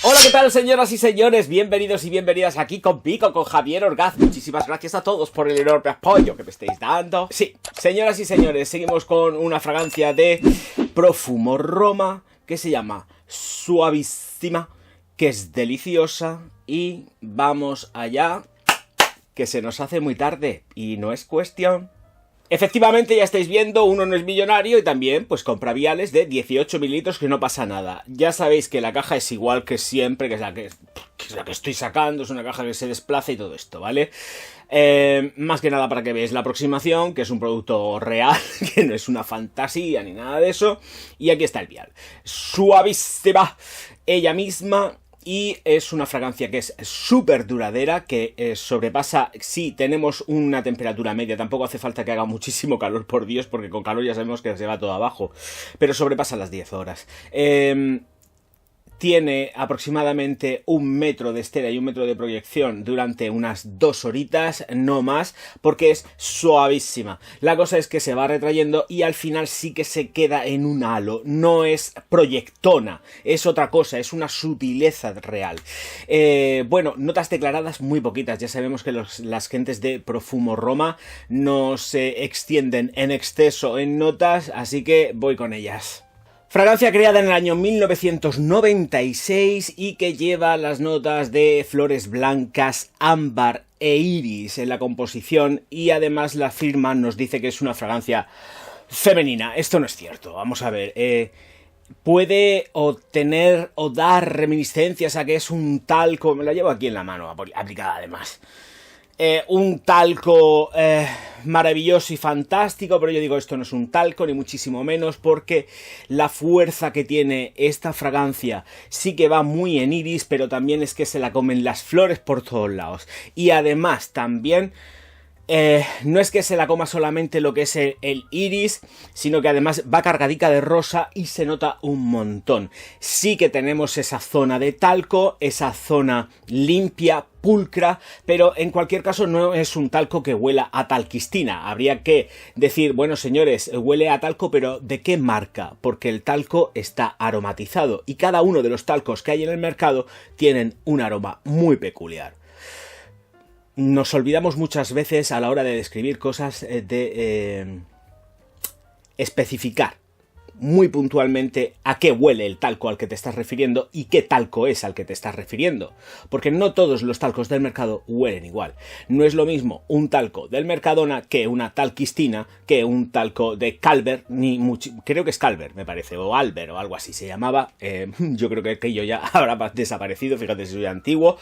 Hola, ¿qué tal, señoras y señores? Bienvenidos y bienvenidas aquí con Pico, con Javier Orgaz. Muchísimas gracias a todos por el enorme apoyo que me estáis dando. Sí, señoras y señores, seguimos con una fragancia de Profumo Roma que se llama Suavissima, que es deliciosa. Y vamos allá, que se nos hace muy tarde y no es cuestión. Efectivamente, ya estáis viendo, uno no es millonario y también pues compra viales de 18 mililitros, que no pasa nada. Ya sabéis que la caja es igual que siempre, que es la que estoy sacando, es una caja que se desplaza y todo esto, ¿vale? Más que nada para que veáis la aproximación, que es un producto real, que no es una fantasía ni nada de eso. Y aquí está el vial. Suavissima, ella misma. Y es una fragancia que es súper duradera, que sobrepasa, si tenemos una temperatura media, tampoco hace falta que haga muchísimo calor, por Dios, porque con calor ya sabemos que se va todo abajo, pero sobrepasa las 10 horas. Tiene aproximadamente 1 metro de estela y 1 metro de proyección durante unas 2 horitas, no más, porque es suavísima. La cosa es que se va retrayendo y al final sí que se queda en un halo, no es proyectona, es otra cosa, es una sutileza real. Bueno, notas declaradas muy poquitas, ya sabemos que las gentes de Profumo Roma no se extienden en exceso en notas, así que voy con ellas. Fragancia creada en el año 1996 y que lleva las notas de flores blancas, ámbar e iris en la composición, y además la firma nos dice que es una fragancia femenina. Esto no es cierto, vamos a ver. Puede obtener o dar reminiscencias a que es un talco, me la llevo aquí en la mano, aplicada además. Un talco maravilloso y fantástico, pero yo digo, esto no es un talco, ni muchísimo menos, porque la fuerza que tiene esta fragancia sí que va muy en iris, pero también es que se la comen las flores por todos lados. Y además también no es que se la coma solamente lo que es el iris, sino que además va cargadica de rosa y se nota un montón. Sí que tenemos esa zona de talco, esa zona limpia, pulcra, pero en cualquier caso no es un talco que huela a talquistina. Habría que decir, bueno, señores, huele a talco, pero ¿de qué marca? Porque el talco está aromatizado y cada uno de los talcos que hay en el mercado tienen un aroma muy peculiar. Nos olvidamos muchas veces a la hora de describir cosas de especificar muy puntualmente a qué huele el talco al que te estás refiriendo y qué talco es al que te estás refiriendo. Porque no todos los talcos del mercado huelen igual. No es lo mismo un talco del Mercadona que una talquistina, que un talco de Calver, creo que es Calver, me parece, o Albert o algo así se llamaba. Yo creo que aquello ya habrá desaparecido, fíjate si soy antiguo.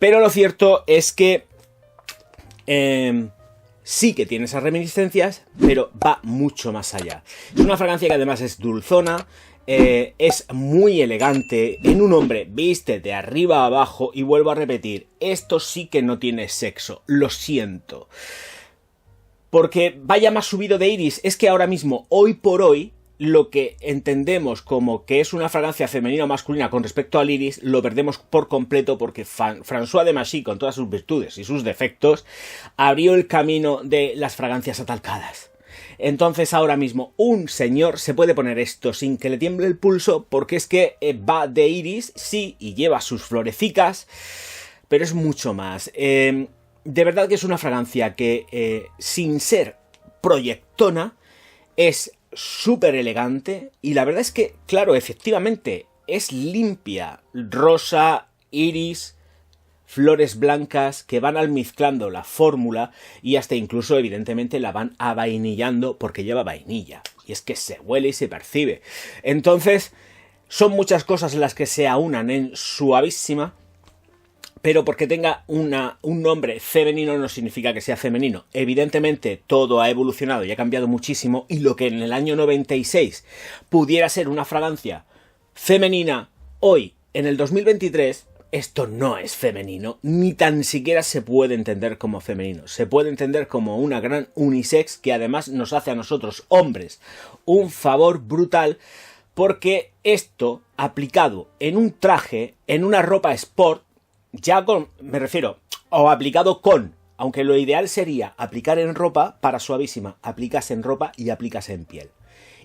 Pero lo cierto es que sí que tiene esas reminiscencias, pero va mucho más allá. Es una fragancia que además es dulzona, es muy elegante, en un hombre viste de arriba a abajo, y vuelvo a repetir, esto sí que no tiene sexo, lo siento. Porque vaya más subido de iris, es que ahora mismo, hoy por hoy, lo que entendemos como que es una fragancia femenina o masculina con respecto al iris, lo perdemos por completo, porque François de Massy, con todas sus virtudes y sus defectos, abrió el camino de las fragancias atalcadas. Entonces ahora mismo un señor se puede poner esto sin que le tiemble el pulso, porque es que va de iris, sí, y lleva sus florecicas, pero es mucho más. De verdad que es una fragancia que, sin ser proyectona, es súper elegante, y la verdad es que, claro, efectivamente, es limpia, rosa, iris, flores blancas que van almizclando la fórmula y hasta incluso, evidentemente, la van avainillando porque lleva vainilla, y es que se huele y se percibe. Entonces, son muchas cosas las que se aunan en Suavissima, pero porque tenga un nombre femenino no significa que sea femenino. Evidentemente todo ha evolucionado y ha cambiado muchísimo, y lo que en el año 96 pudiera ser una fragancia femenina, hoy, en el 2023, esto no es femenino, ni tan siquiera se puede entender como femenino. Se puede entender como una gran unisex que además nos hace a nosotros, hombres, un favor brutal, porque esto, aplicado en un traje, en una ropa sport, ya con, me refiero, o aplicado con, aunque lo ideal sería aplicar en ropa para Suavissima, aplicas en ropa y aplicas en piel.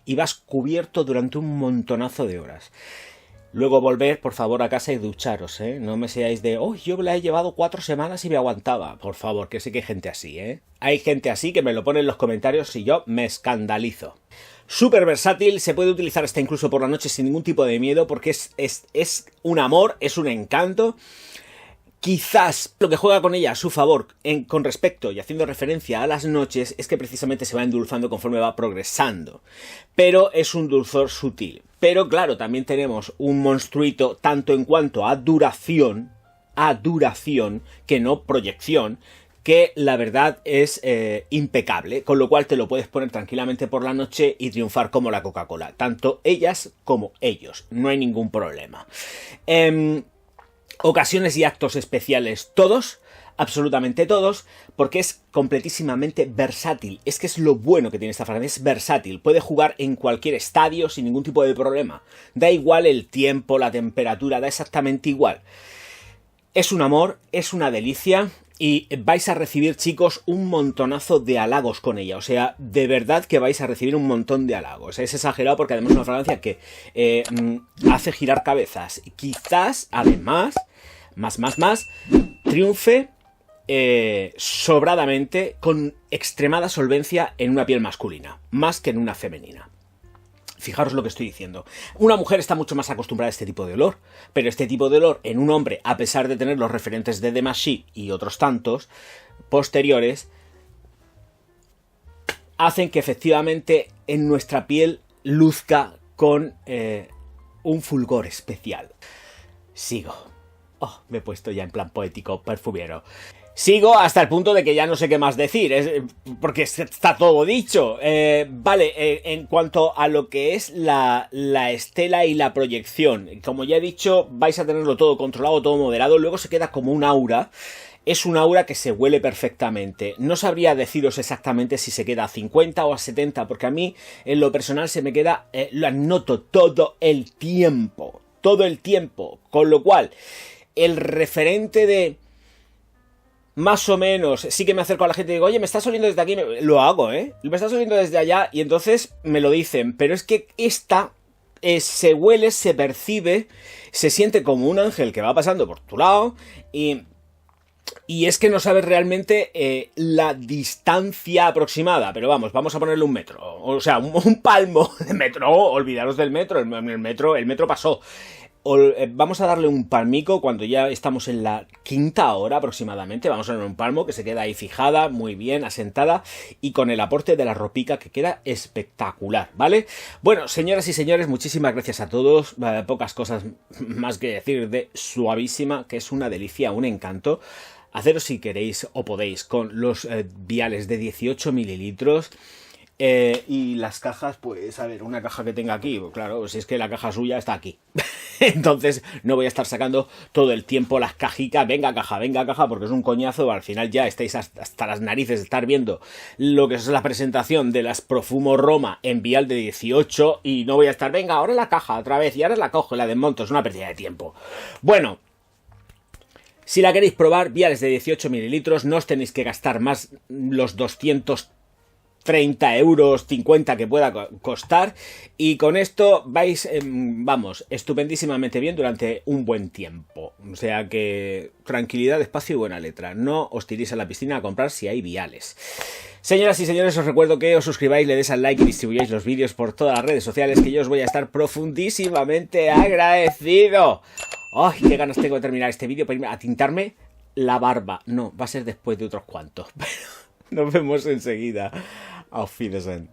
Y vas cubierto durante un montonazo de horas. Luego volver, por favor, a casa y ducharos, ¿eh? No me seáis de, oh, yo la he llevado 4 semanas y me aguantaba. Por favor, que sé que hay gente así, ¿eh? Hay gente así que me lo pone en los comentarios y yo me escandalizo. Súper versátil, se puede utilizar hasta incluso por la noche sin ningún tipo de miedo porque es un amor, es un encanto. Quizás lo que juega con ella a su favor con respecto y haciendo referencia a las noches es que precisamente se va endulzando conforme va progresando. Pero es un dulzor sutil. Pero claro, también tenemos un monstruito tanto en cuanto a duración, que no proyección, que la verdad es impecable, con lo cual te lo puedes poner tranquilamente por la noche y triunfar como la Coca-Cola. Tanto ellas como ellos, no hay ningún problema. Ocasiones y actos especiales, todos, absolutamente todos, porque es completísimamente versátil. Es que es lo bueno que tiene esta fragancia, es versátil. Puede jugar en cualquier estadio sin ningún tipo de problema. Da igual el tiempo, la temperatura, da exactamente igual. Es un amor, es una delicia y vais a recibir, chicos, un montonazo de halagos con ella. O sea, de verdad que vais a recibir un montón de halagos. Es exagerado porque además es una fragancia que hace girar cabezas. Y quizás, además, más, triunfe sobradamente con extremada solvencia en una piel masculina, más que en una femenina. Fijaros lo que estoy diciendo. Una mujer está mucho más acostumbrada a este tipo de olor, pero este tipo de olor en un hombre, a pesar de tener los referentes de Demacy y otros tantos posteriores, hacen que efectivamente en nuestra piel luzca con un fulgor especial. Sigo. Oh, me he puesto ya en plan poético, perfumiero. Sigo hasta el punto de que ya no sé qué más decir, porque está todo dicho. En cuanto a lo que es la estela y la proyección, como ya he dicho, vais a tenerlo todo controlado, todo moderado, luego se queda como un aura. Es un aura que se huele perfectamente. No sabría deciros exactamente si se queda a 50 o a 70, porque a mí, en lo personal, se me queda, lo noto todo el tiempo, con lo cual, el referente de más o menos, sí que me acerco a la gente y digo, oye, me estás oliendo desde aquí, lo hago, me estás oliendo desde allá, y entonces me lo dicen, pero es que esta se huele, se percibe, se siente como un ángel que va pasando por tu lado, y es que no sabes realmente la distancia aproximada, pero vamos a ponerle 1 metro, o sea, un palmo de metro, olvidaros del metro, el metro pasó. Vamos a darle un palmico cuando ya estamos en la 5ª hora aproximadamente. Vamos a darle un palmo que se queda ahí fijada, muy bien, asentada, y con el aporte de la ropica que queda espectacular, ¿vale? Bueno, señoras y señores, muchísimas gracias a todos. Pocas cosas más que decir de Suavísima, que es una delicia, un encanto. Haceros si queréis o podéis con los viales de 18 mililitros. Y las cajas, pues a ver, una caja que tenga aquí, pues claro, si es que la caja suya está aquí. Entonces no voy a estar sacando todo el tiempo las cajicas, venga caja, porque es un coñazo. Al final ya estáis hasta las narices de estar viendo lo que es la presentación de las Profumo Roma en vial de 18 y no voy a estar, venga, ahora la caja otra vez y ahora la cojo y la desmonto, es una pérdida de tiempo. Bueno, si la queréis probar, viales de 18 mililitros, no os tenéis que gastar más los 230 euros, 50 que pueda costar, y con esto vais, estupendísimamente bien durante un buen tiempo. O sea que tranquilidad, espacio y buena letra. No os tiréis a la piscina a comprar si hay viales. Señoras y señores, os recuerdo que os suscribáis, le deis al like y distribuyáis los vídeos por todas las redes sociales, que yo os voy a estar profundísimamente agradecido. ¡Ay, qué ganas tengo de terminar este vídeo para irme a tintarme la barba! No, va a ser después de otros cuantos. Nos vemos enseguida. Auf Wiedersehen.